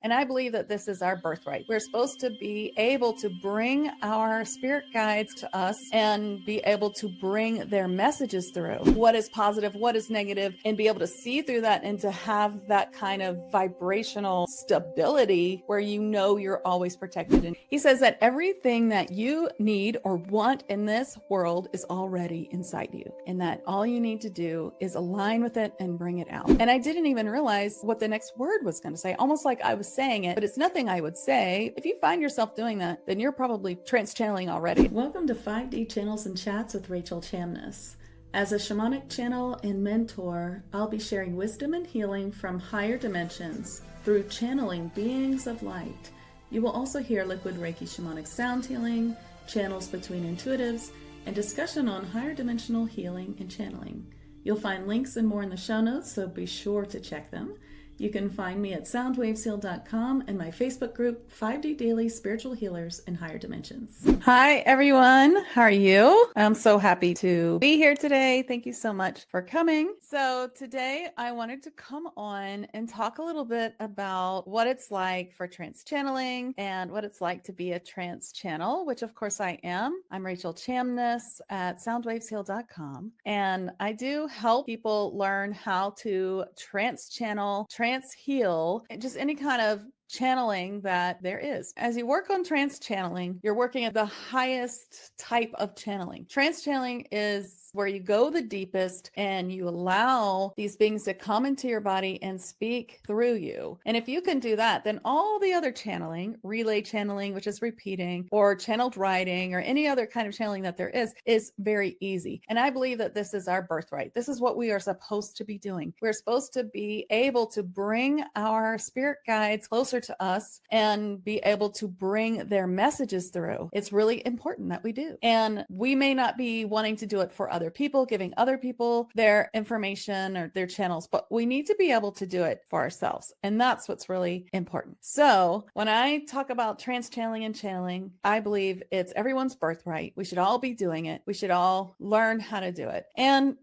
And I believe that this is our birthright. We're supposed to be able to bring our spirit guides to us and be able to bring their messages through. What is positive, what is negative, and be able to see through that and to have that kind of vibrational stability where you know you're always protected. And he says that everything that you need or want in this world is already inside you, and that all you need to do is align with it and bring it out. And I didn't even realize what the next word was going to say, almost like I was saying it, but it's nothing I would say. If you find yourself doing that, then you're probably trance channeling already. Welcome to 5D Channels and Chats with Rachel Chamness. As a shamanic channel and mentor, I'll be sharing wisdom and healing from higher dimensions through channeling beings of light. You will also hear liquid Reiki shamanic sound healing, channels between intuitives, and discussion on higher dimensional healing and channeling. You'll find links and more in the show notes, so be sure to check them. You can find me at soundwavesheal.com and my Facebook group, 5D Daily Spiritual Healers in Higher Dimensions. Hi, everyone. How are you? I'm so happy to be here today. Thank you so much for coming. So today I wanted to come on and talk a little bit about what it's like for trance channeling and what it's like to be a trance channel, which of course I am. I'm Rachel Chamness at soundwavesheal.com, and I do help people learn how to trance channel, trance heal, just any kind of channeling that there is. As you work on trance channeling, you're working at the highest type of channeling. Trance channeling is where you go the deepest and you allow these beings to come into your body and speak through you. And if you can do that, then all the other channeling, relay channeling, which is repeating, or channeled writing, or any other kind of channeling that there is very easy. And I believe that this is our birthright. This is what we are supposed to be doing. We're supposed to be able to bring our spirit guides closer to us and be able to bring their messages through. It's really important that we do. And we may not be wanting to do it for other people, giving other people their information or their channels, but we need to be able to do it for ourselves. And that's what's really important. So when I talk about trance channeling and channeling, I believe it's everyone's birthright. We should all be doing it. We should all learn how to do it. And,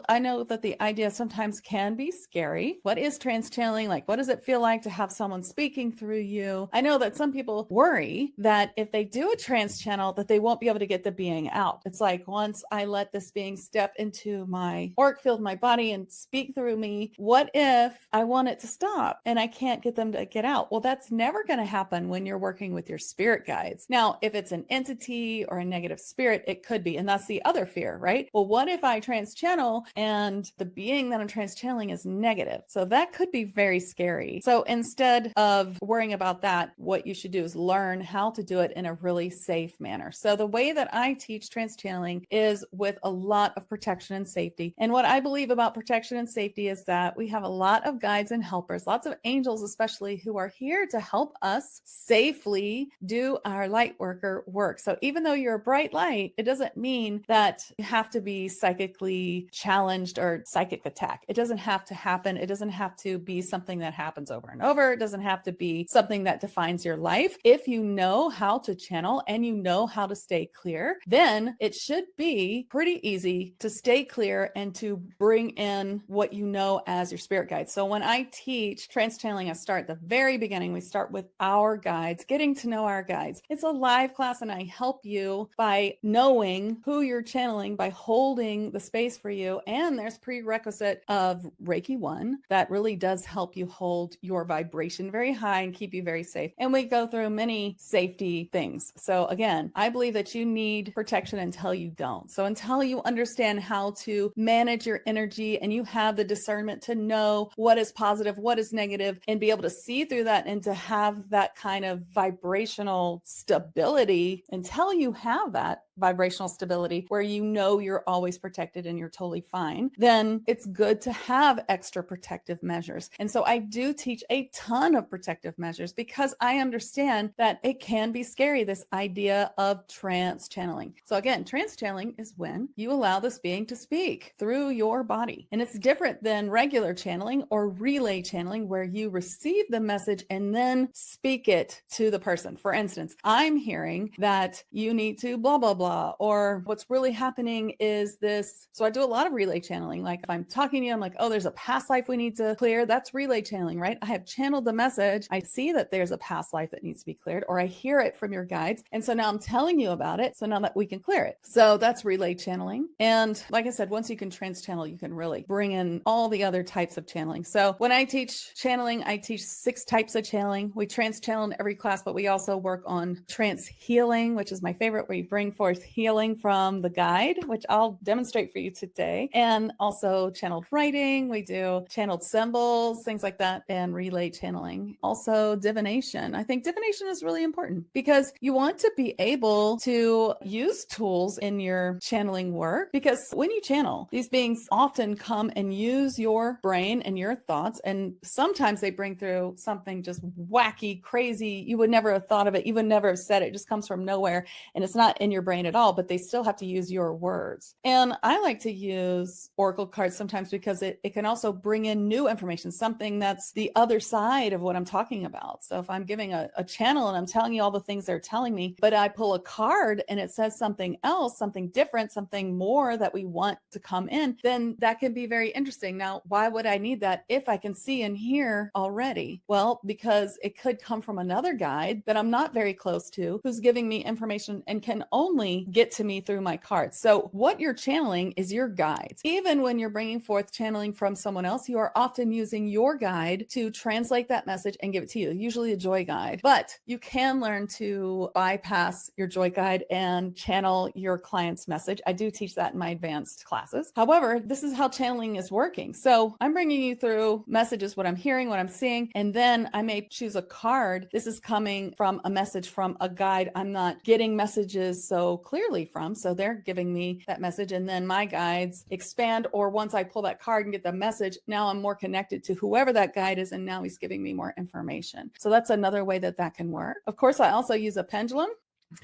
I know that the idea sometimes can be scary. What is trance channeling? Like, what does it feel like to have someone speaking through you? I know that some people worry that if they do a trance channel, that they won't be able to get the being out. It's like, once I let this being step into my auric field, my body, and speak through me, what if I want it to stop and I can't get them to get out? Well, that's never going to happen when you're working with your spirit guides. Now, if it's an entity or a negative spirit, it could be. And that's the other fear, right? Well, what if I trance channel and the being that I'm trance channeling is negative? So that could be very scary. So instead of worrying about that, what you should do is learn how to do it in a really safe manner. So the way that I teach trance channeling is with a lot of protection and safety. And what I believe about protection and safety is that we have a lot of guides and helpers, lots of angels especially, who are here to help us safely do our light worker work. So even though you're a bright light, it doesn't mean that you have to be psychically challenged or psychic attack. It doesn't have to happen. It doesn't have to be something that happens over and over. It doesn't have to be something that defines your life. If you know how to channel and you know how to stay clear, then it should be pretty easy to stay clear and to bring in what you know as your spirit guides. So when I teach trance channeling, I start at the very beginning. We start with our guides, getting to know our guides. It's a live class, and I help you by knowing who you're channeling, by holding the space for you. And there's prerequisite of Reiki 1 that really does help you hold your vibration very high and keep you very safe. And we go through many safety things. So again, I believe that you need protection until you don't. So until you understand how to manage your energy and you have the discernment to know what is positive, what is negative, and be able to see through that and to have that kind of vibrational stability, until you have that vibrational stability where you know you're always protected and you're totally fine, then it's good to have extra protective measures. And so I do teach a ton of protective measures because I understand that it can be scary, this idea of trance channeling. So again, trance channeling is when you allow this being to speak through your body. And it's different than regular channeling or relay channeling, where you receive the message and then speak it to the person. For instance, I'm hearing that you need to blah, blah, blah, or what's really happening is this. So I do a lot of relay channeling. Like if I'm talking to you, I'm like, oh, there's a past life we need to clear. That's relay channeling, right? I have channeled the message. I see that there's a past life that needs to be cleared, or I hear it from your guides. And so now I'm telling you about it. So now that we can clear it. So that's relay channeling. And like I said, once you can trance channel, you can really bring in all the other types of channeling. So when I teach channeling, I teach 6 types of channeling. We trance channel in every class, but we also work on trance healing, which is my favorite, where you bring forth healing from the guide, which I'll demonstrate for you today. And also channeled writing. We do channeled symbols, things like that, and relay channeling. Also divination. I think divination is really important because you want to be able to use tools in your channeling work, because when you channel, these beings often come and use your brain and your thoughts, and sometimes they bring through something just wacky, crazy. You would never have thought of it. You would never have said it. It just comes from nowhere, and it's not in your brain at all, but they still have to use your words. And I like to use oracle cards sometimes because it can also bring in new information, something that's the other side of what I'm talking about. So if I'm giving a channel and I'm telling you all the things they're telling me, but I pull a card and it says something else, something different, something more that we want to come in, then that can be very interesting. Now, why would I need that if I can see and hear already? Well, because it could come from another guide that I'm not very close to, who's giving me information and can only get to me through my cards. So what you're channeling is your guides. Even when you're bringing forth channeling from someone else, you are often using your guide to translate that message and give it to you, usually a joy guide. But you can learn to bypass your joy guide and channel your client's message. I do teach that in my advanced classes. However, this is how channeling is working. So I'm bringing you through messages, what I'm hearing, what I'm seeing, and then I may choose a card. This is coming from a message from a guide I'm not getting messages so clearly from. So they're giving me that message, and then my guides expand, or once I pull that card and get the message, now I'm more connected to whoever that guide is, and now he's giving me more information. So that's another way that can work. Of course, I also use a pendulum.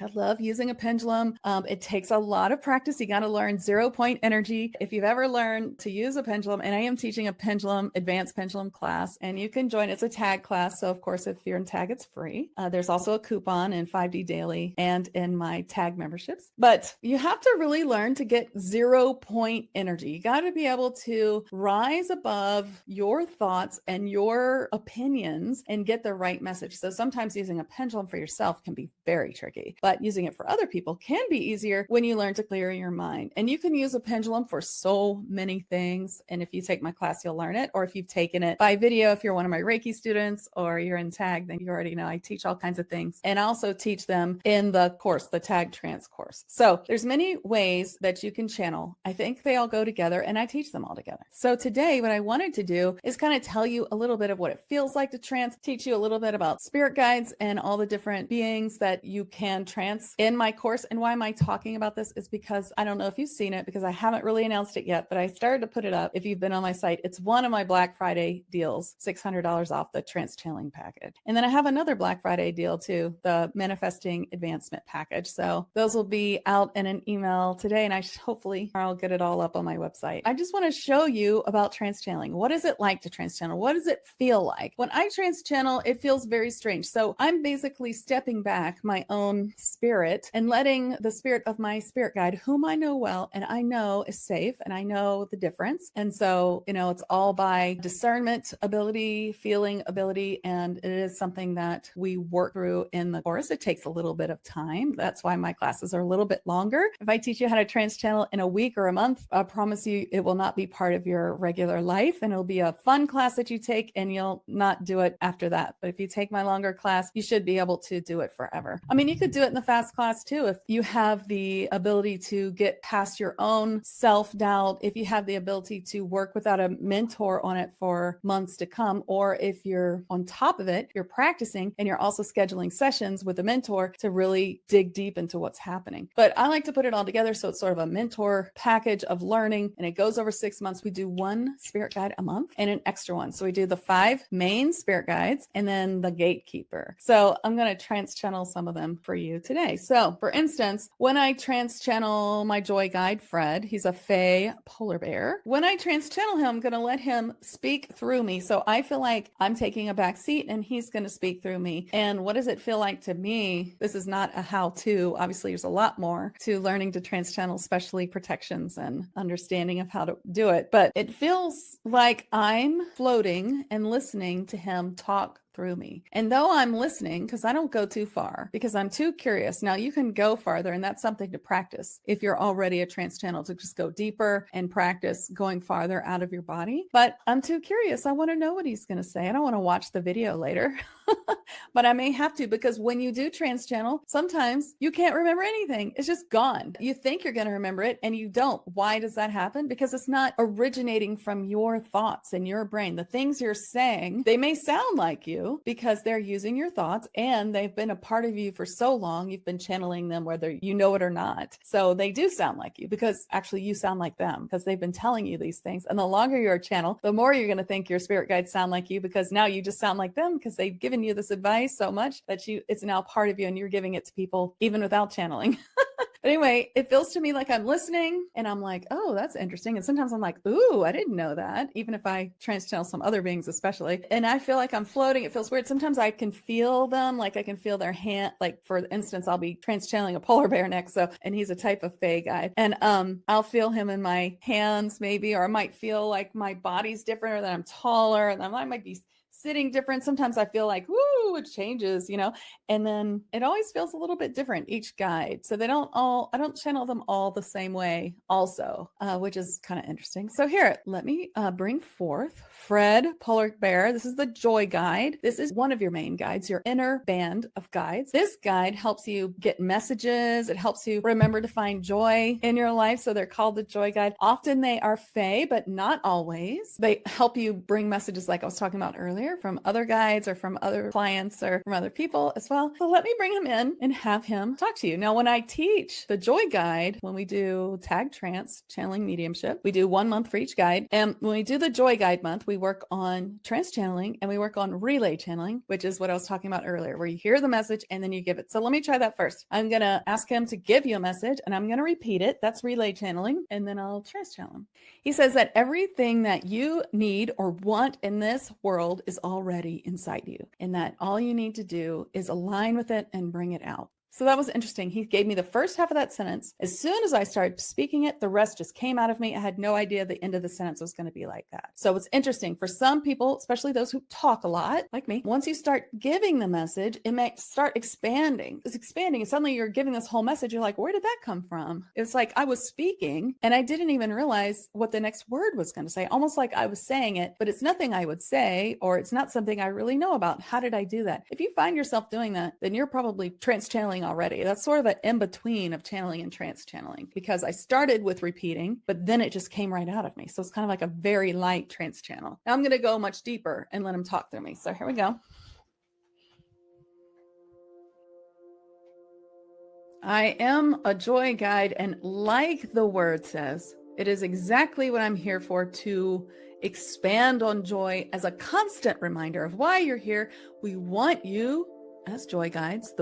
I love using a pendulum. It takes a lot of practice. You got to learn 0-point energy. If you've ever learned to use a pendulum, and I am teaching a pendulum, advanced pendulum class, and you can join. It's a TAG class. So of course, if you're in TAG, it's free. There's also a coupon in 5D Daily and in my TAG memberships. But you have to really learn to get 0-point energy. You got to be able to rise above your thoughts and your opinions and get the right message. So sometimes using a pendulum for yourself can be very tricky, but using it for other people can be easier when you learn to clear your mind. And you can use a pendulum for so many things. And if you take my class, you'll learn it. Or if you've taken it by video, if you're one of my Reiki students or you're in TAG, then you already know I teach all kinds of things. And I also teach them in the course, the TAG Trance course. So there's many ways that you can channel. I think they all go together, and I teach them all together. So today, what I wanted to do is kind of tell you a little bit of what it feels like to trance, teach you a little bit about spirit guides and all the different beings that you can trance in my course. And why am I talking about this is because I don't know if you've seen it, because I haven't really announced it yet, but I started to put it up. If you've been on my site, it's one of my Black Friday deals, $600 off the trance channeling package. And then I have another Black Friday deal too, the manifesting advancement package. So those will be out in an email today, and hopefully I'll get it all up on my website. I just want to show you about trance channeling. What is it like to trance channel? What does it feel like? When I trance channel, it feels very strange. So I'm basically stepping back my own spirit and letting the spirit of my spirit guide, whom I know well and I know is safe and I know the difference. And so, it's all by discernment ability, feeling ability, and it is something that we work through in the course. It takes a little bit of time. That's why my classes are a little bit longer. If I teach you how to trance channel in a week or a month, I promise you it will not be part of your regular life, and it'll be a fun class that you take and you'll not do it after that. But if you take my longer class, you should be able to do it forever. I mean, you could do it in the fast class too if you have the ability to get past your own self-doubt, if you have the ability to work without a mentor on it for months to come, or if you're on top of it, you're practicing and you're also scheduling sessions with a mentor to really dig deep into what's happening. But I like to put it all together so it's sort of a mentor package of learning, and it goes over 6 months. We do one spirit guide a month and an extra one. So we do the 5 main spirit guides and then the gatekeeper. So I'm going to trance channel some of them for you you today. So for instance, when I trance channel my joy guide, Fred, he's a Fey polar bear. When I trance channel him, I'm going to let him speak through me. So I feel like I'm taking a back seat and he's going to speak through me. And what does it feel like to me? This is not a how-to. Obviously, there's a lot more to learning to trance channel, especially protections and understanding of how to do it. But it feels like I'm floating and listening to him talk through me. And though I'm listening, because I don't go too far, because I'm too curious. Now you can go farther, and that's something to practice. If you're already a trance channel, to just go deeper and practice going farther out of your body. But I'm too curious. I want to know what he's going to say. I don't want to watch the video later, but I may have to, because when you do trance channel, sometimes you can't remember anything. It's just gone. You think you're going to remember it and you don't. Why does that happen? Because it's not originating from your thoughts in your brain. The things you're saying, they may sound like you, because they're using your thoughts and they've been a part of you for so long. You've been channeling them whether you know it or not. So they do sound like you, because actually you sound like them, because they've been telling you these things. And the longer you're a channel, the more you're going to think your spirit guides sound like you, because now you just sound like them, because they've given you this advice so much that it's now part of you and you're giving it to people even without channeling. But anyway, it feels to me like I'm listening and I'm like, oh, that's interesting. And sometimes I'm like, ooh, I didn't know that. Even if I trance channel some other beings, especially. And I feel like I'm floating. It feels weird. Sometimes I can feel them. Like I can feel their hand. Like for instance, I'll be trance channeling a polar bear next. So, and he's a type of Fey guy. And I'll feel him in my hands maybe, or I might feel like my body's different, or that I'm taller, and I might be sitting different. Sometimes I feel like, woo, it changes, and then it always feels a little bit different, each guide. So I don't channel them all the same way also, which is kind of interesting. So here, let me bring forth Fred Polar Bear. This is the Joy Guide. This is one of your main guides, your inner band of guides. This guide helps you get messages. It helps you remember to find joy in your life. So they're called the Joy Guide. Often they are Fey, but not always. They help you bring messages like I was talking about earlier, from other guides or from other clients or from other people as well. So let me bring him in and have him talk to you. Now, when I teach the Joy Guide, when we do TAG Trance Channeling Mediumship, we do 1 month for each guide. And when we do the Joy Guide month, we work on trance channeling and we work on relay channeling, which is what I was talking about earlier, where you hear the message and then you give it. So let me try that first. I'm going to ask him to give you a message and I'm going to repeat it. That's relay channeling. And then I'll trance channel him. He says that everything that you need or want in this world is already inside you, and that all you need to do is align with it and bring it out. So that was interesting. He gave me the first half of that sentence. As soon as I started speaking it, the rest just came out of me. I had no idea the end of the sentence was going to be like that. So it's interesting for some people, especially those who talk a lot, like me. Once you start giving the message, it may start expanding. It's expanding. And suddenly you're giving this whole message. You're like, where did that come from? It's like I was speaking and I didn't even realize what the next word was going to say. Almost like I was saying it, but it's nothing I would say, or it's not something I really know about. How did I do that? If you find yourself doing that, then you're probably trance channeling already. That's sort of an in-between of channeling and trance channeling, because I started with repeating, but then it just came right out of me. So it's kind of like a very light trance channel. Now I'm going to go much deeper and let him talk through me. So here we go. I am a joy guide, and like the word says, it is exactly what I'm here for, to expand on joy as a constant reminder of why you're here. We want you, as joy guides,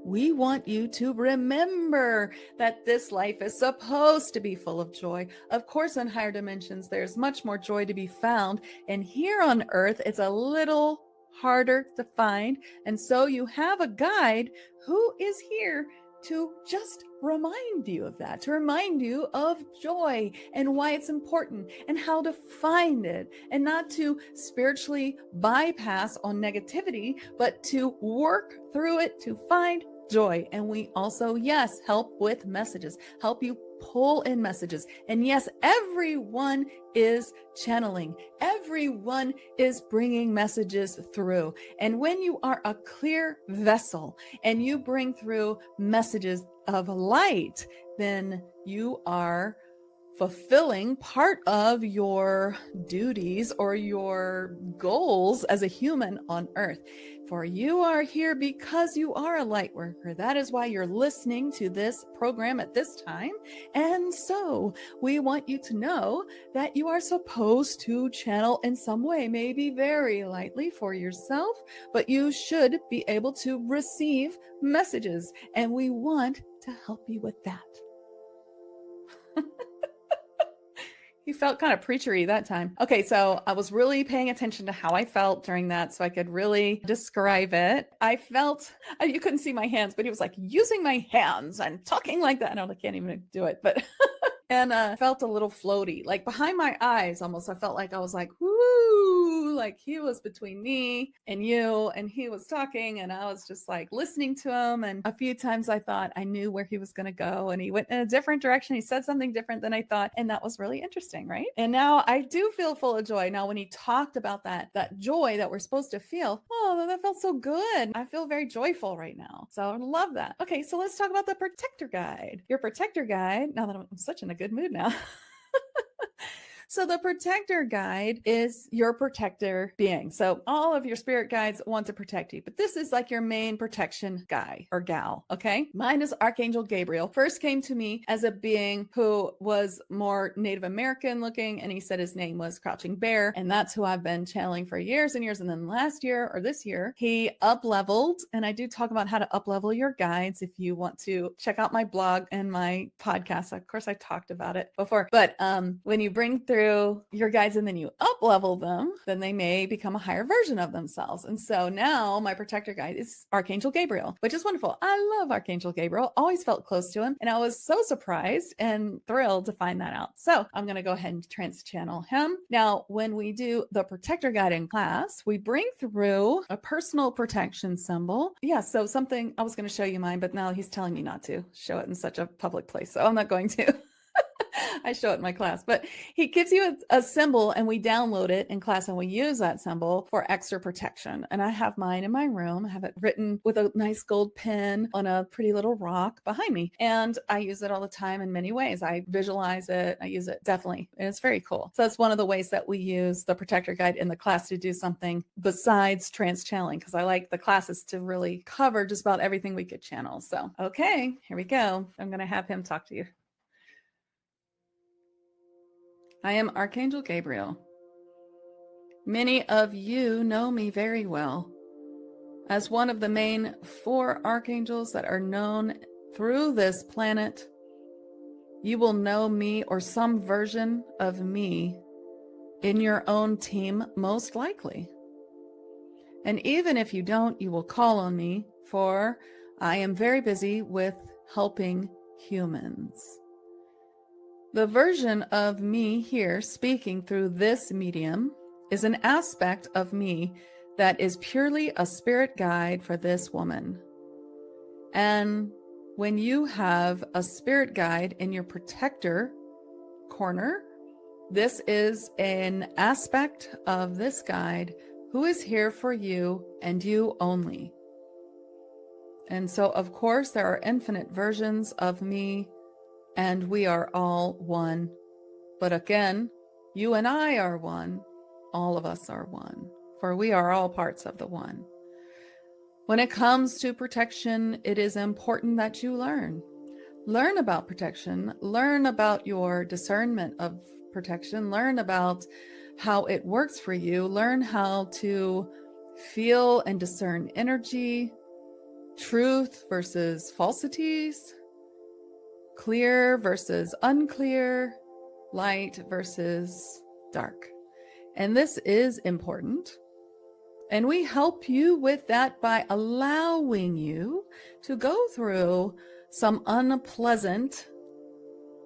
we want you to remember that this life is supposed to be full of joy. Of course, in higher dimensions, there's much more joy to be found. And here on earth, it's a little harder to find. And so you have a guide who is here to just remind you of that, to remind you of joy and why it's important and how to find it, and not to spiritually bypass on negativity, but to work through it to find joy. And we also, yes, help with messages, help you pull in messages. And yes, everyone is channeling. Everyone is bringing messages through. And when you are a clear vessel and you bring through messages of light, then you are fulfilling part of your duties or your goals as a human on earth. For you are here because you are a light worker. That is why you're listening to this program at this time. And so we want you to know that you are supposed to channel in some way, maybe very lightly for yourself, but you should be able to receive messages. And we want to help you with that. He felt kind of preachery that time. Okay, so I was really paying attention to how I felt during that so I could really describe it. I felt, you couldn't see my hands, but he was like using my hands and talking like that. I can't even do it, but and felt a little floaty, like behind my eyes almost. I felt like I was like, woo, like he was between me and you, and he was talking, and I was just like listening to him. And a few times I thought I knew where he was going to go, and he went in a different direction. He said something different than I thought, and that was really interesting, right? And now I do feel full of joy. Now, when he talked about that joy that we're supposed to feel, oh, that felt so good. I feel very joyful right now. So I love that. Okay, so let's talk about the protector guide. Your protector guide, now that I'm such in a good mood now. So the protector guide is your protector being. So all of your spirit guides want to protect you, but this is like your main protection guy or gal. Okay. Mine is Archangel Gabriel. First came to me as a being who was more Native American looking. And he said his name was Crouching Bear. And that's who I've been channeling for years and years. And then last year or this year, he up leveled. And I do talk about how to up level your guides. If you want to check out my blog and my podcast, of course I talked about it before, but when you bring through your guides and then you up level them, then they may become a higher version of themselves. And so now my protector guide is Archangel Gabriel, which is wonderful. I love Archangel Gabriel, always felt close to him. And I was so surprised and thrilled to find that out. So I'm going to go ahead and trance channel him. Now, when we do the protector guide in class, we bring through a personal protection symbol. Yeah. So something, I was going to show you mine, but now he's telling me not to show it in such a public place. So I'm not going to. I show it in my class, but he gives you a symbol and we download it in class and we use that symbol for extra protection. And I have mine in my room. I have it written with a nice gold pen on a pretty little rock behind me. And I use it all the time in many ways. I visualize it. I use it definitely. And it's very cool. So that's one of the ways that we use the protector guide in the class to do something besides trance channeling, because I like the classes to really cover just about everything we could channel. So, okay, here we go. I'm going to have him talk to you. I am Archangel Gabriel. Many of you know me very well as one of the main 4 archangels that are known through this planet. You will know me or some version of me in your own team, most likely. And even if you don't, you will call on me, for I am very busy with helping humans. The version of me here speaking through this medium is an aspect of me that is purely a spirit guide for this woman. And when you have a spirit guide in your protector corner, this is an aspect of this guide who is here for you and you only. And so, of course, there are infinite versions of me, and we are all one. But again, you and I are one. All of us are one, for we are all parts of the one. When it comes to protection, it is important that you learn. Learn about protection. Learn about your discernment of protection. Learn about how it works for you. Learn how to feel and discern energy, truth versus falsities, clear versus unclear, light versus dark. And this is important. And we help you with that by allowing you to go through some unpleasant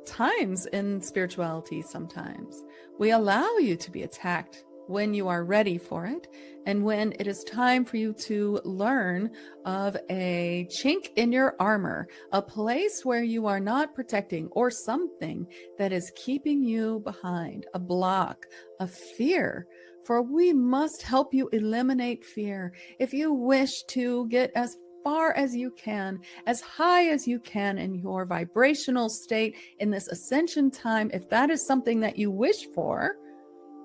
times in spirituality sometimes. We allow you to be attacked when you are ready for it, and when it is time for you to learn of a chink in your armor, a place where you are not protecting, or something that is keeping you behind, a block, a fear. For we must help you eliminate fear. If you wish to get as far as you can, as high as you can in your vibrational state in this ascension time. If that is something that you wish for,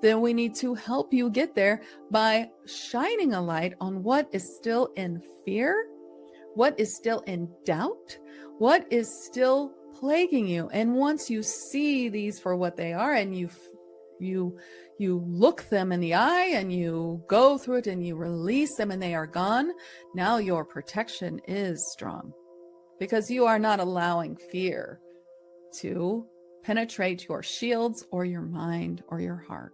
then we need to help you get there by shining a light on what is still in fear, what is still in doubt, what is still plaguing you. And once you see these for what they are, and you look them in the eye and you go through it and you release them and they are gone, now your protection is strong, because you are not allowing fear to penetrate your shields or your mind or your heart.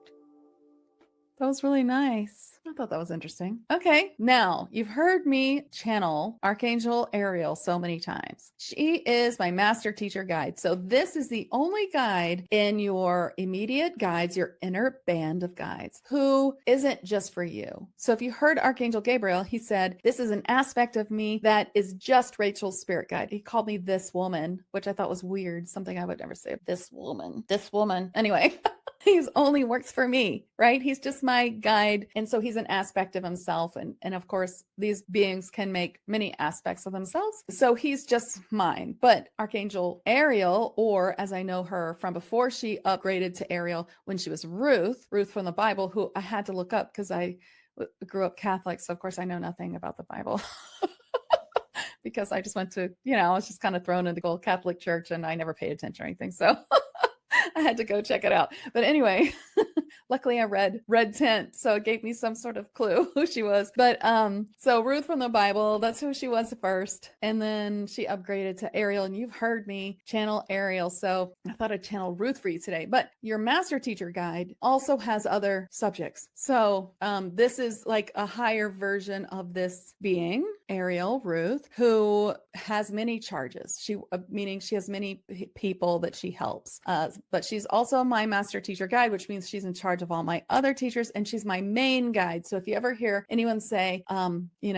That was really nice. I thought that was interesting. Okay, now you've heard me channel Archangel Ariel so many times. She is my master teacher guide. So this is the only guide in your immediate guides, your inner band of guides, who isn't just for you. So if you heard Archangel Gabriel, he said, this is an aspect of me that is just Rachel's spirit guide. He called me this woman, which I thought was weird. Something I would never say. This woman. Anyway. He's only works for me, right? He's just my guide. And so he's an aspect of himself. And of course, these beings can make many aspects of themselves. So he's just mine. But Archangel Ariel, or as I know her from before she upgraded to Ariel, when she was Ruth from the Bible, who I had to look up because I grew up Catholic. So of course I know nothing about the Bible. Because I just went to, I was just kind of thrown into the old Catholic church and I never paid attention or anything. So I had to go check it out. But anyway, luckily I read Red Tent, so it gave me some sort of clue who she was. But so Ruth from the Bible, that's who she was first. And then she upgraded to Ariel, and you've heard me channel Ariel. So I thought I'd channel Ruth for you today. But your master teacher guide also has other subjects. So this is like a higher version of this being, Ariel, Ruth, who has many charges. Meaning she has many people that she helps. But she's also my master teacher guide, which means she's in charge of all my other teachers, and she's my main guide. So if you ever hear anyone say,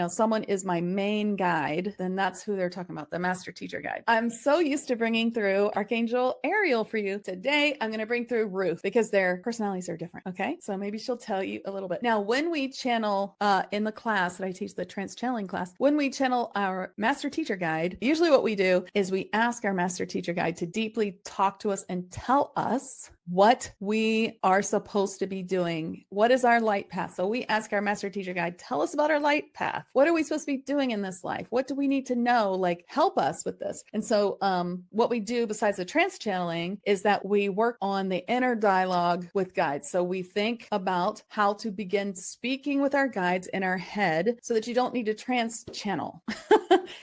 someone is my main guide, then that's who they're talking about, the master teacher guide. I'm so used to bringing through Archangel Ariel for you. Today, I'm going to bring through Ruth because their personalities are different. Okay. So maybe she'll tell you a little bit. Now, when we channel in the class that I teach, the trance channeling class, when we channel our master teacher guide, usually what we do is we ask our master teacher guide to deeply talk to us and tell us what we are supposed to be doing. What is our light path? So we ask our master teacher guide, tell us about our light path. What are we supposed to be doing in this life? What do we need to know? Like, help us with this. And so what we do besides the trance channeling is that we work on the inner dialogue with guides. So we think about how to begin speaking with our guides in our head so that you don't need to trance channel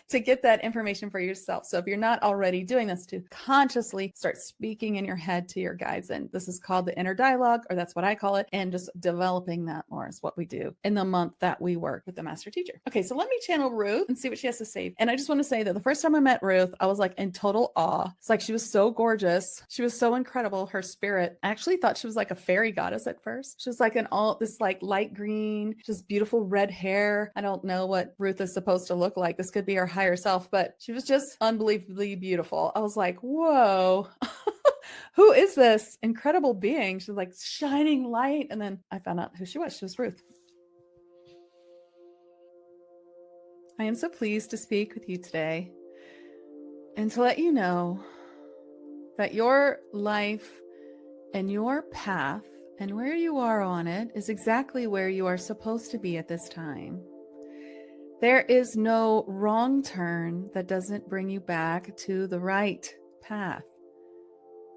to get that information for yourself. So if you're not already doing this, to consciously start speaking in your head to your guides. And this is called the inner dialogue, or that's what I call it. And just developing that more is what we do in the month that we work with the master teacher. Okay, so let me channel Ruth and see what she has to say. And I just want to say that the first time I met Ruth, I was like in total awe. It's like she was so gorgeous. She was so incredible. Her spirit, I actually thought she was like a fairy goddess at first. She was like this like light green, just beautiful red hair. I don't know what Ruth is supposed to look like. This could be her higher self, but she was just unbelievably beautiful. I was like, whoa. Who is this incredible being? She's like shining light. And then I found out who she was. She was Ruth. I am so pleased to speak with you today and to let you know that your life and your path and where you are on it is exactly where you are supposed to be at this time. There is no wrong turn that doesn't bring you back to the right path.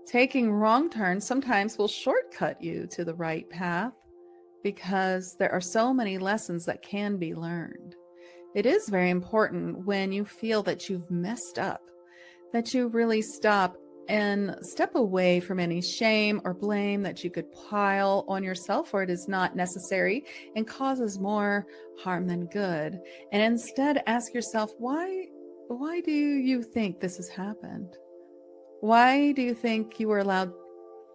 Taking wrong turns sometimes will shortcut you to the right path because there are so many lessons that can be learned. It is very important when you feel that you've messed up, that you really stop and step away from any shame or blame that you could pile on yourself, or it is not necessary and causes more harm than good. And instead ask yourself, why do you think this has happened? Why do you think you were allowed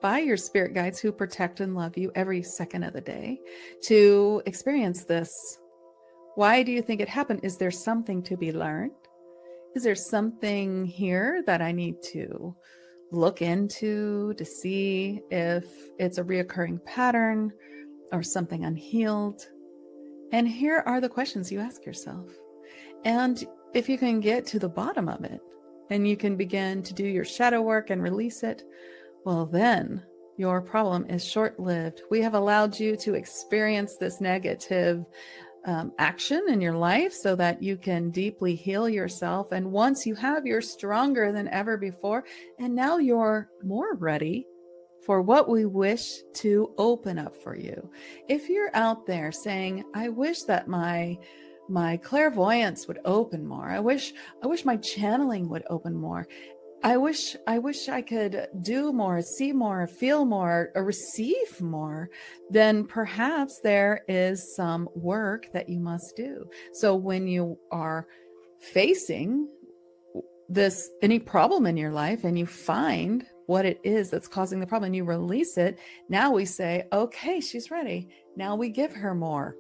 by your spirit guides, who protect and love you every second of the day, to experience this? Why do you think it happened? Is there something to be learned? Is there something here that I need to look into to see if it's a reoccurring pattern or something unhealed? And here are the questions you ask yourself. And if you can get to the bottom of it and you can begin to do your shadow work and release it, well, then your problem is short-lived. We have allowed you to experience this negative action in your life so that you can deeply heal yourself. And once you have, you're stronger than ever before. And now you're more ready for what we wish to open up for you. If you're out there saying, I wish that my clairvoyance would open more. I wish my channeling would open more. I wish I could do more, see more, feel more, or receive more. Then perhaps there is some work that you must do. So when you are facing any problem in your life and you find what it is that's causing the problem and you release it, now we say, okay, she's ready. Now we give her more.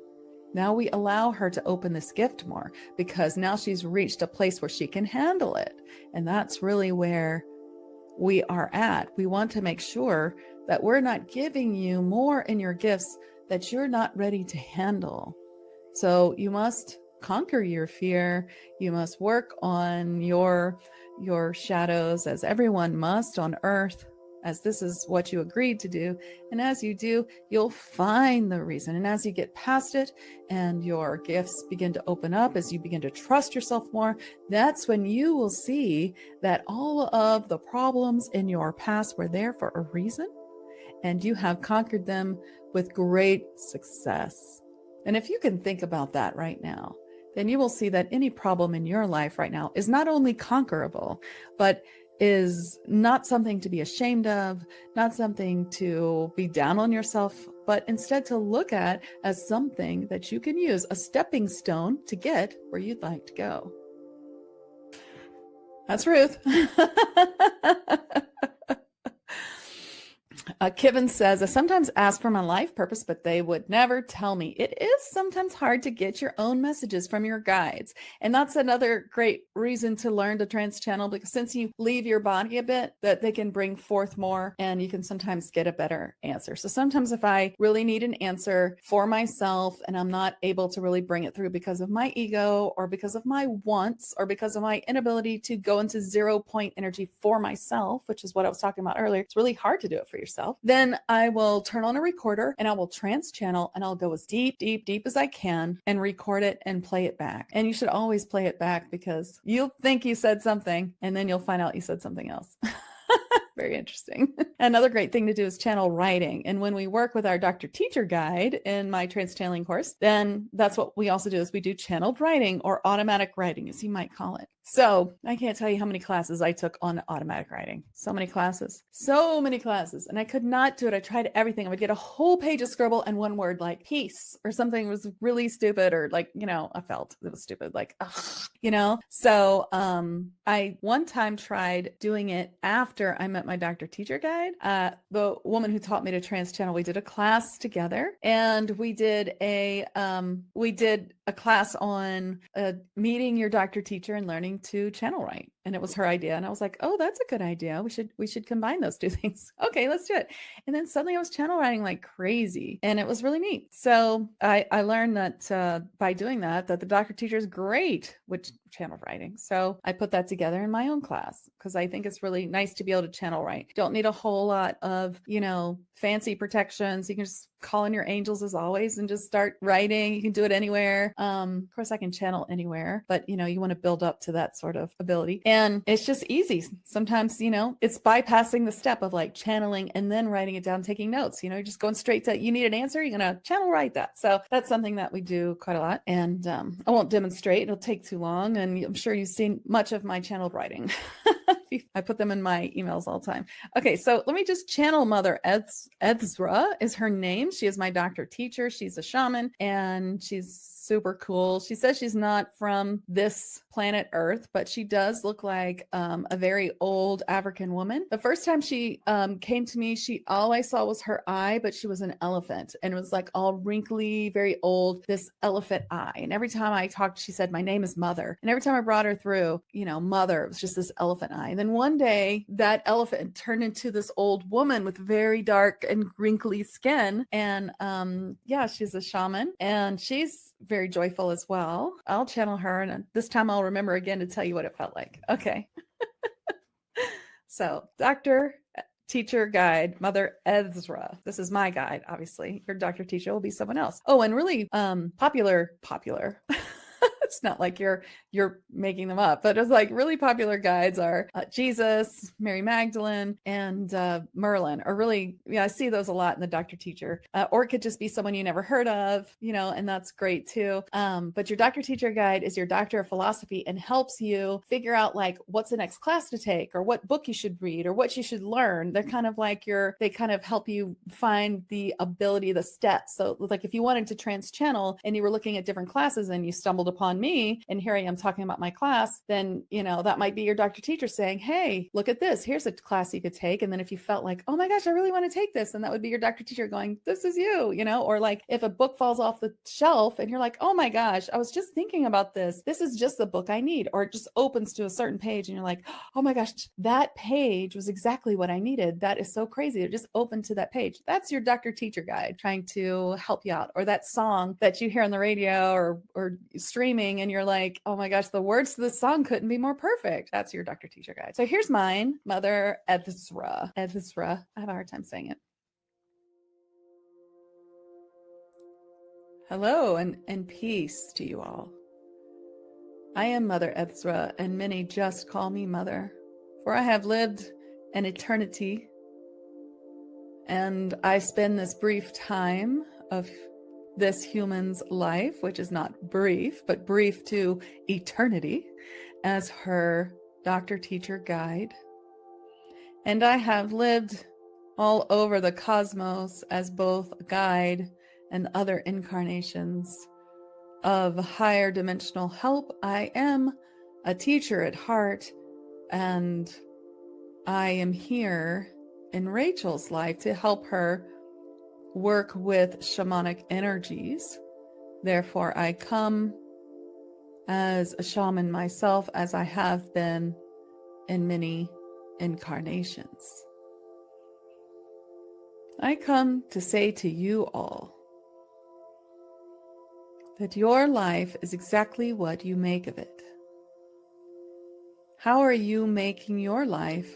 Now we allow her to open this gift more because now she's reached a place where she can handle it. And that's really where we are at. We want to make sure that we're not giving you more in your gifts that you're not ready to handle. So you must conquer your fear. You must work on your shadows, as everyone must on earth, as this is what you agreed to do. And as you do, you'll find the reason. And as you get past it and your gifts begin to open up, as you begin to trust yourself more, that's when you will see that all of the problems in your past were there for a reason, and you have conquered them with great success. And if you can think about that right now, then you will see that any problem in your life right now is not only conquerable, but is not something to be ashamed of, not something to be down on yourself, but instead to look at as something that you can use, a stepping stone to get where you'd like to go. That's Ruth. Kevin says, I sometimes ask for my life purpose, but they would never tell me. It is sometimes hard to get your own messages from your guides. And that's another great reason to learn to trance channel, because since you leave your body a bit, that they can bring forth more and you can sometimes get a better answer. So sometimes if I really need an answer for myself and I'm not able to really bring it through because of my ego or because of my wants or because of my inability to go into 0 point energy for myself, which is what I was talking about earlier, it's really hard to do it for yourself. Then I will turn on a recorder and I will trance channel and I'll go as deep as I can and record it and play it back. And you should always play it back because you'll think you said something and then you'll find out you said something else. Very interesting. Another great thing to do is channel writing. And when we work with our Dr. Teacher Guide in my trance channeling course, then that's what we also do is we do channeled writing or automatic writing, as you might call it. So I can't tell you how many classes I took on automatic writing. So many classes. And I could not do it. I tried everything. I would get a whole page of scribble and one word like peace or something was really stupid or like, I felt it was stupid, like, ugh, So I one time tried doing it after I met my Dr. Teacher Guide. The woman who taught me to trance channel, we did a class together and we did a class on meeting your Dr. Teacher and learning to channel write. And it was her idea. And I was like, oh, that's a good idea. We should combine those two things. Okay, let's do it. And then suddenly I was channel writing like crazy and it was really neat. So I learned that by doing that the Dr. Teacher is great with channel writing. So I put that together in my own class because I think it's really nice to be able to channel write. Don't need a whole lot of, fancy protections. You can just call in your angels as always and just start writing. You can do it anywhere. Of course I can channel anywhere, but you want to build up to that sort of ability. And it's just easy. Sometimes, it's bypassing the step of like channeling and then writing it down, taking notes, you're just going straight to, you need an answer, you're going to channel write that. So that's something that we do quite a lot. And I won't demonstrate, it'll take too long. And I'm sure you've seen much of my channeled writing. I put them in my emails all the time. Okay, so let me just channel Mother Ezra is her name. She is my Dr. Teacher. She's a shaman and she's super cool. She says she's not from this planet Earth, but she does look like a very old African woman. The first time she came to me, all I saw was her eye, but she was an elephant and it was like all wrinkly, very old, this elephant eye. And every time I talked, she said, my name is Mother. And every time I brought her through, Mother, it was just this elephant eye. And then then one day that elephant turned into this old woman with very dark and wrinkly skin. And yeah, she's a shaman and she's very joyful as well. I'll channel her, and this time I'll remember again to tell you what it felt like. Okay. So, Dr. Teacher Guide, Mother Ezra. This is my guide, obviously. Your doctor teacher will be someone else. Oh, and really popular. It's not like you're making them up, but it's like really popular guides are Jesus, Mary Magdalene, and Merlin are really, I see those a lot in the doctor teacher, or it could just be someone you never heard of, and that's great too. But your doctor teacher guide is your doctor of philosophy and helps you figure out like what's the next class to take or what book you should read or what you should learn. They're kind of like they kind of help you find the ability, the steps. So like if you wanted to trance channel and you were looking at different classes and you stumbled upon me and here I am talking about my class, then that might be your doctor teacher saying, hey, look at this, here's a class you could take. And then if you felt like, oh my gosh, I really want to take this, then that would be your doctor teacher going, this is you, or like if a book falls off the shelf and you're like, oh my gosh, I was just thinking about this is just the book I need, or it just opens to a certain page and you're like, oh my gosh, that page was exactly what I needed. That is so crazy, it just opened to that page. That's your doctor teacher guide trying to help you out. Or that song that you hear on the radio or streaming and you're like, oh my gosh, the words to this song couldn't be more perfect. That's your doctor teacher guide. So here's mine, Mother Ezra. I have a hard time saying it. Hello and peace to you all. I am Mother Ezra, and many just call me Mother, for I have lived an eternity, and I spend this brief time of this human's life, which is not brief, but brief to eternity, as her doctor teacher guide. And I have lived all over the cosmos as both a guide and other incarnations of higher dimensional help. I am a teacher at heart, and I am here in Rachel's life to help her work with shamanic energies. Therefore, I come as a shaman myself, as I have been in many incarnations. I come to say to you all that your life is exactly what you make of it. How are you making your life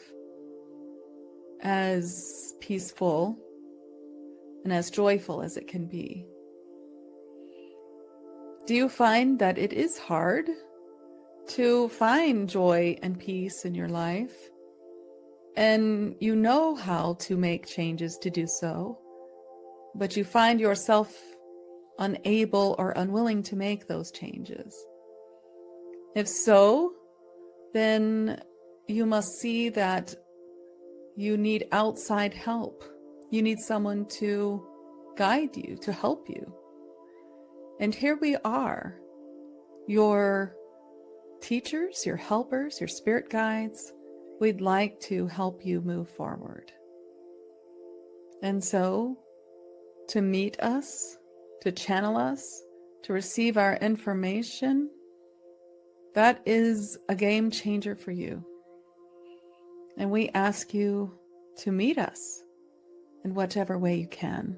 as peaceful and as joyful as it can be? Do you find that it is hard to find joy and peace in your life, and you know how to make changes to do so, but you find yourself unable or unwilling to make those changes? If so, then you must see that you need outside help. You need someone to guide you, to help you. And here we are, your teachers, your helpers, your spirit guides. We'd like to help you move forward. And so, to meet us, to channel us, to receive our information, that is a game changer for you. And we ask you to meet us in whichever way you can.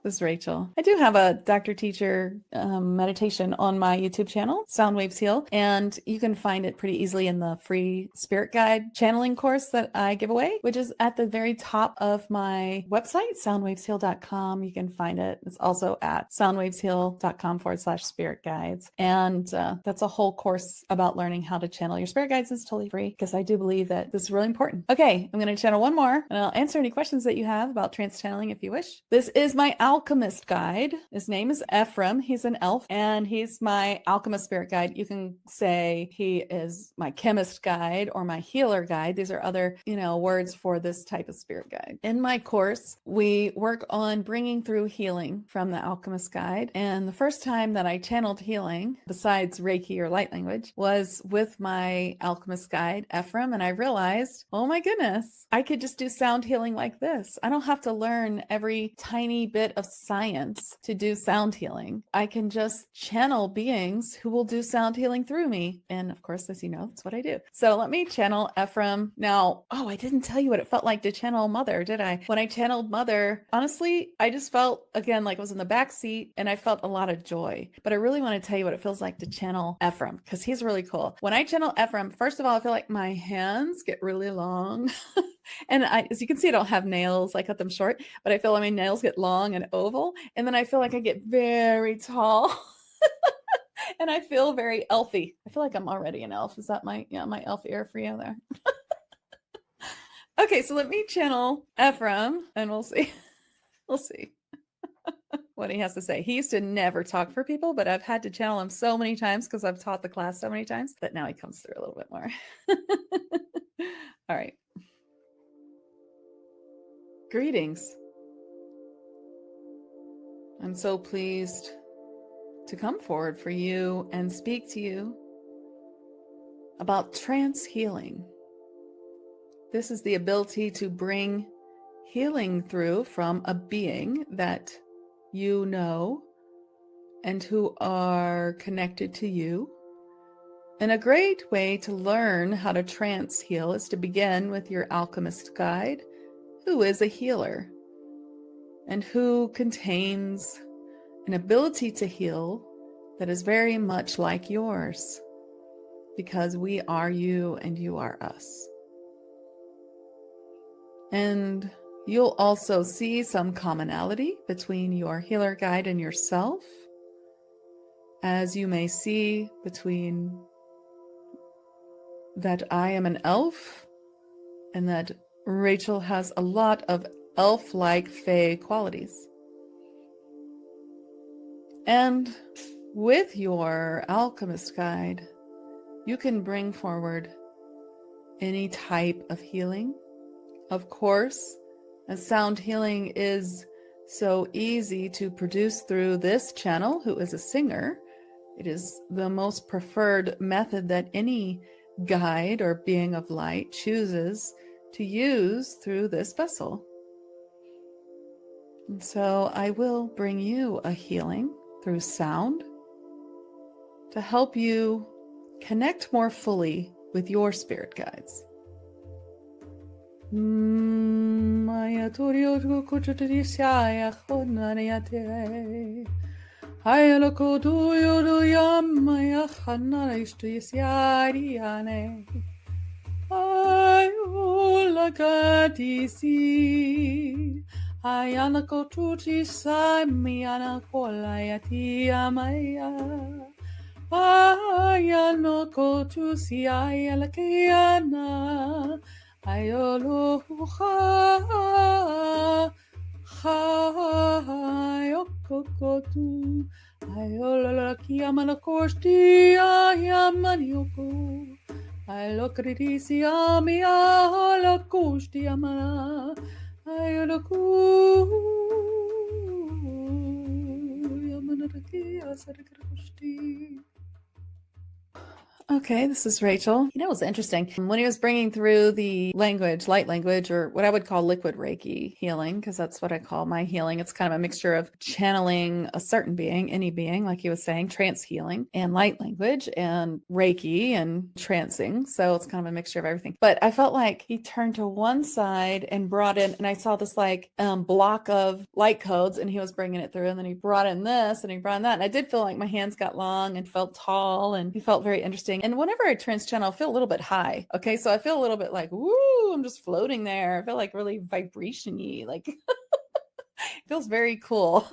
This is Rachel. I do have a doctor teacher meditation on my YouTube channel, Sound Waves Heal, and you can find it pretty easily in the free spirit guide channeling course that I give away, which is at the very top of my website, soundwavesheal.com. You can find it. It's also at soundwavesheal.com/spirit guides. And that's a whole course about learning how to channel your spirit guides. It's totally free because I do believe that this is really important. Okay, I'm going to channel one more and I'll answer any questions that you have about trance channeling if you wish. This is my alchemist guide. His name is Ephraim. He's an elf and he's my alchemist spirit guide. You can say he is my chemist guide or my healer guide. These are other, words for this type of spirit guide. In my course, we work on bringing through healing from the alchemist guide. And the first time that I channeled healing, besides Reiki or light language, was with my alchemist guide, Ephraim. And I realized, oh my goodness, I could just do sound healing like this. I don't have to learn every tiny bit of of science to do sound healing. I can just channel beings who will do sound healing through me. And of course, as you know, that's what I do. So let me channel Ephraim. Now, I didn't tell you what it felt like to channel Mother, did I? When I channeled Mother, honestly, I just felt, again, like I was in the back seat and I felt a lot of joy. But I really want to tell you what it feels like to channel Ephraim, because he's really cool. When I channel Ephraim, first of all, I feel like my hands get really long. And as you can see, I don't have nails. I cut them short, but I feel like my nails get long and oval. And then I feel like I get very tall. And I feel very elfy. I feel like I'm already an elf. Is that my elf ear for you there? Okay, so let me channel Ephraim and we'll see. We'll see what he has to say. He used to never talk for people, but I've had to channel him so many times because I've taught the class so many times that now he comes through a little bit more. All right. Greetings. I'm so pleased to come forward for you and speak to you about trance healing. This is the ability to bring healing through from a being that you know and who are connected to you. And a great way to learn how to trance heal is to begin with your alchemist guide, who is a healer and who contains an ability to heal that is very much like yours, because we are you and you are us. And you'll also see some commonality between your healer guide and yourself, as you may see between that I am an elf and that Rachel has a lot of elf-like fae qualities. And with your alchemist guide, you can bring forward any type of healing. Of course, as sound healing is so easy to produce through this channel, who is a singer, it is the most preferred method that any guide or being of light chooses to use through this vessel. And so I will bring you a healing through sound to help you connect more fully with your spirit guides. Maya Torio Kuchutisia Honariate Ayaloko do Yamaya Hanaristisiariane Ayula Gatisi Ayanako Tuti Samiana Kolayati Amaya Ayanoko Tusi Ayalakiana Ayolo Hayokotu Ayola Kiamana Kosti Ayamanioko Aylokrisi Amia Holokosti Amana Ayoloku Yamanaki Asarikosti. Okay, this is Rachel. You know, it's interesting. When he was bringing through the language, light language, or what I would call liquid Reiki healing, because that's what I call my healing. It's kind of a mixture of channeling a certain being, any being, like he was saying, trance healing, and light language, and Reiki, and trancing. So it's kind of a mixture of everything. But I felt like he turned to one side and brought in, and I saw this like block of light codes, and he was bringing it through, and then he brought in this, and he brought in that. And I did feel like my hands got long and felt tall, and he felt very interesting. And whenever I trance channel, I feel a little bit high. Okay. So I feel a little bit like, woo, I'm just floating there. I feel like really vibration-y, like it feels very cool.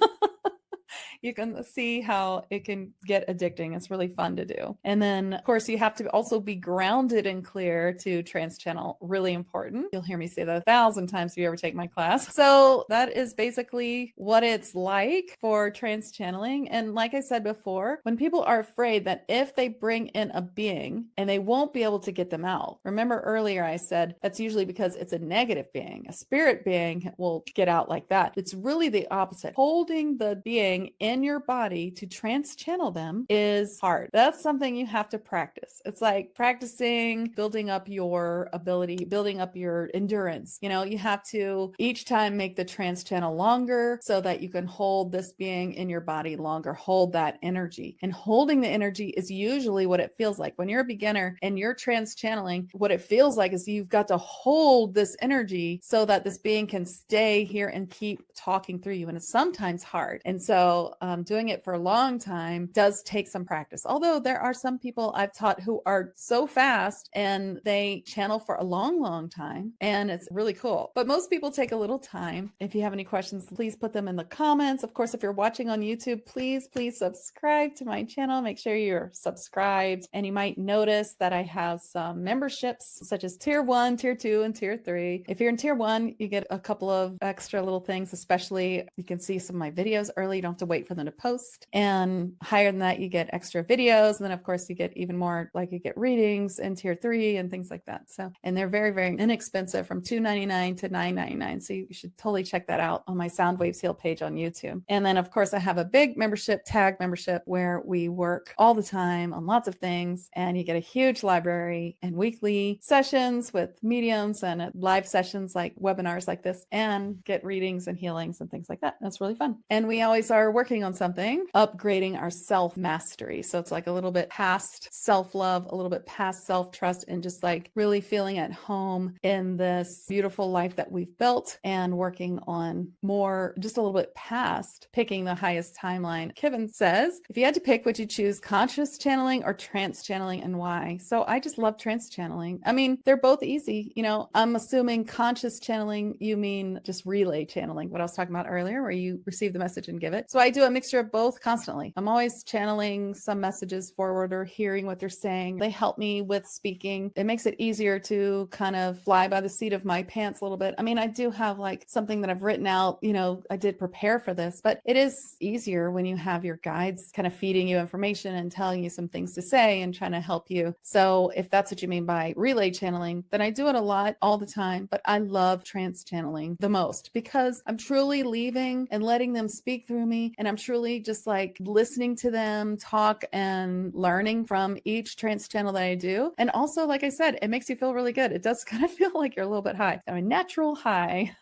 You can see how it can get addicting. It's really fun to do. And then, of course, you have to also be grounded and clear to trance channel. Really important. You'll hear me say that 1,000 times if you ever take my class. So that is basically what it's like for trance channeling. And like I said before, when people are afraid that if they bring in a being and they won't be able to get them out. Remember earlier I said that's usually because it's a negative being. A spirit being will get out like that. It's really the opposite. Holding the being in in your body to trance channel them is hard. That's something you have to practice. It's like practicing building up your ability, building up your endurance. You know, you have to each time make the trance channel longer so that you can hold this being in your body longer, hold that energy. And holding the energy is usually what it feels like. When you're a beginner and you're trance channeling, what it feels like is you've got to hold this energy so that this being can stay here and keep talking through you. And it's sometimes hard. And so doing it for a long time does take some practice. Although there are some people I've taught who are so fast and they channel for a long, long time. And it's really cool. But most people take a little time. If you have any questions, please put them in the comments. Of course, if you're watching on YouTube, please subscribe to my channel. Make sure you're subscribed. And you might notice that I have some memberships such as tier 1, tier 2, and tier 3. If you're in tier 1, you get a couple of extra little things, especially you can see some of my videos early. You don't have to wait for them to post. And higher than that, you get extra videos. And then of course you get even more, like you get readings in tier 3 and things like that. So, and they're very, very inexpensive, from $2.99 to $9.99. So you should totally check that out on my Sound Waves Heal page on YouTube. And then of course I have a big membership, TAG membership, where we work all the time on lots of things. And you get a huge library and weekly sessions with mediums and live sessions like webinars like this, and get readings and healings and things like that. That's really fun. And we always are working on something, upgrading our self-mastery. So it's like a little bit past self-love, a little bit past self-trust, and just like really feeling at home in this beautiful life that we've built, and working on more, just a little bit past picking the highest timeline. Kevin says, if you had to pick, would you choose conscious channeling or trance channeling, and why? So I just love trance channeling. I mean, they're both easy. You know, I'm assuming conscious channeling, you mean just relay channeling, what I was talking about earlier, where you receive the message and give it. So I do a mixture of both constantly. I'm always channeling some messages forward or hearing what they're saying. They help me with speaking. It makes it easier to kind of fly by the seat of my pants a little bit. I mean, I do have like something that I've written out, you know, I did prepare for this, but it is easier when you have your guides kind of feeding you information and telling you some things to say and trying to help you. So if that's what you mean by relay channeling, then I do it a lot all the time, but I love trance channeling the most because I'm truly leaving and letting them speak through me. And I'm truly just like listening to them talk and learning from each trance channel that I do. And also, like I said, it makes you feel really good. It does kind of feel like you're a little bit high. I'm a natural high.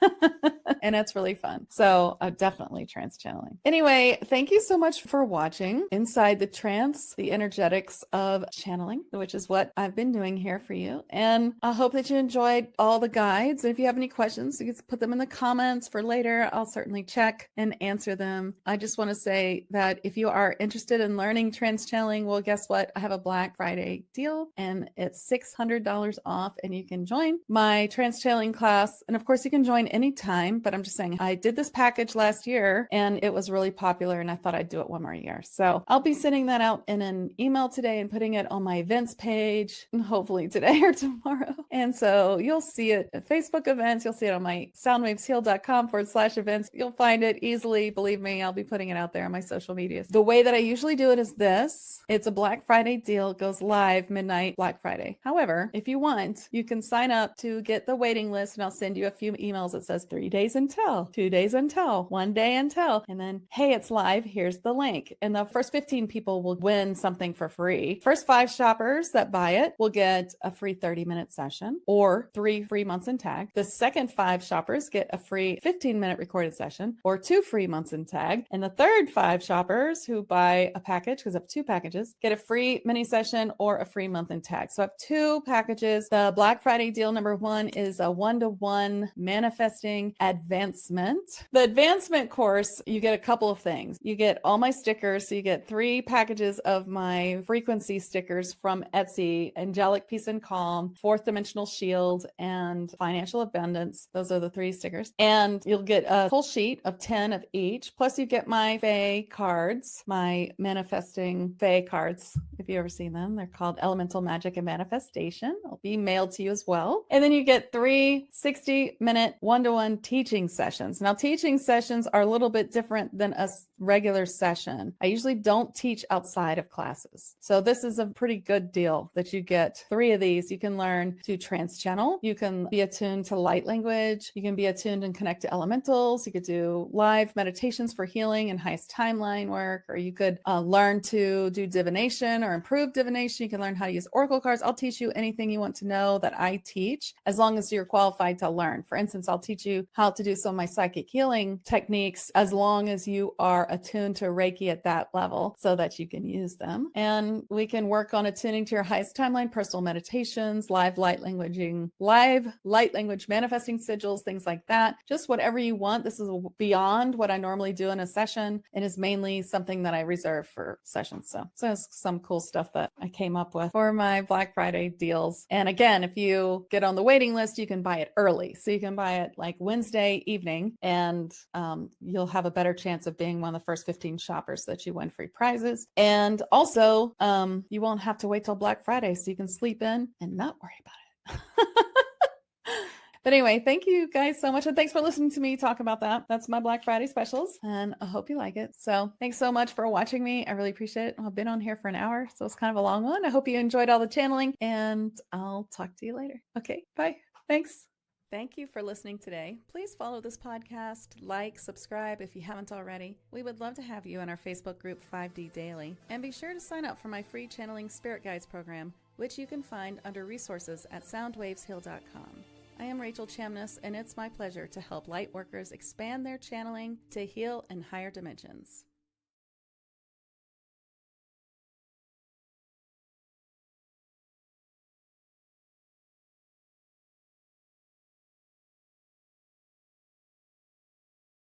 And that's really fun. So definitely trance channeling. Anyway, thank you so much for watching Inside the Trance, the energetics of channeling, which is what I've been doing here for you. And I hope that you enjoyed all the guides. And if you have any questions, you can put them in the comments for later. I'll certainly check and answer them. I just want to say that if you are interested in learning trance channeling, well, guess what? I have a Black Friday deal and it's $600 off, and you can join my trance channeling class. And of course you can join anytime, but I'm just saying I did this package last year and it was really popular and I thought I'd do it one more year. So I'll be sending that out in an email today and putting it on my events page, and hopefully today or tomorrow. And so you'll see it at Facebook events. You'll see it on my soundwavesheal.com/events. You'll find it easily. Believe me, I'll be putting it out there on my social medias. The way that I usually do it is this. It's a Black Friday deal. It goes live midnight Black Friday. However, if you want, you can sign up to get the waiting list, and I'll send you a few emails that says 3 days until, 2 days until, 1 day until, and then, hey, it's live. Here's the link. And the first 15 people will win something for free. First 5 shoppers that buy it will get a free 30-minute session or 3 free months in TAG. The second 5 shoppers get a free 15-minute recorded session or 2 free months in TAG. And the third 5 shoppers who buy a package, because I have 2 packages, get a free mini session or a free month in TAG. So I have 2 packages. The Black Friday deal number 1 is a 1-to-1 manifesting advancement. The advancement course, you get a couple of things. You get all my stickers. So you get 3 packages of my frequency stickers from Etsy: Angelic Peace and Calm, 4th Dimensional Shield, and Financial Abundance. Those are the 3 stickers. And you'll get a full sheet of 10 of each. Plus you get my Fae cards, my manifesting Fae cards. If you've ever seen them, they're called Elemental Magic and Manifestation. It'll be mailed to you as well. And then you get 3 60-minute 1-to-1 teaching sessions. Now, teaching sessions are a little bit different than a regular session. I usually don't teach outside of classes. So this is a pretty good deal that you get 3 of these. You can learn to trance channel. You can be attuned to light language. You can be attuned and connect to elementals. You could do live meditations for healing and highest timeline work, or you could learn to do divination or improve divination. You can learn how to use oracle cards. I'll teach you anything you want to know that I teach, as long as you're qualified to learn. For instance, I'll teach you how to do some of my psychic healing techniques, as long as you are attuned to Reiki at that level, so that you can use them. And we can work on attuning to your highest timeline, personal meditations, live light language manifesting sigils, things like that. Just whatever you want. This is beyond what I normally do in a session, and is mainly something that I reserve for sessions. So it's some cool stuff that I came up with for my Black Friday deals. And again, if you get on the waiting list, you can buy it early. So you can buy it like Wednesday evening, and you'll have a better chance of being one of the first 15 shoppers that you win free prizes. And also, you won't have to wait till Black Friday, so you can sleep in and not worry about it. But anyway, thank you guys so much. And thanks for listening to me talk about that. That's my Black Friday specials, and I hope you like it. So thanks so much for watching me. I really appreciate it. I've been on here for an hour, so it's kind of a long one. I hope you enjoyed all the channeling, and I'll talk to you later. Okay, bye. Thanks. Thank you for listening today. Please follow this podcast, like, subscribe if you haven't already. We would love to have you in our Facebook group 5D Daily. And be sure to sign up for my free Channeling Spirit Guides program, which you can find under resources at soundwavesheal.com. I am Rachel Chamness, and it's my pleasure to help light workers expand their channeling to heal in higher dimensions.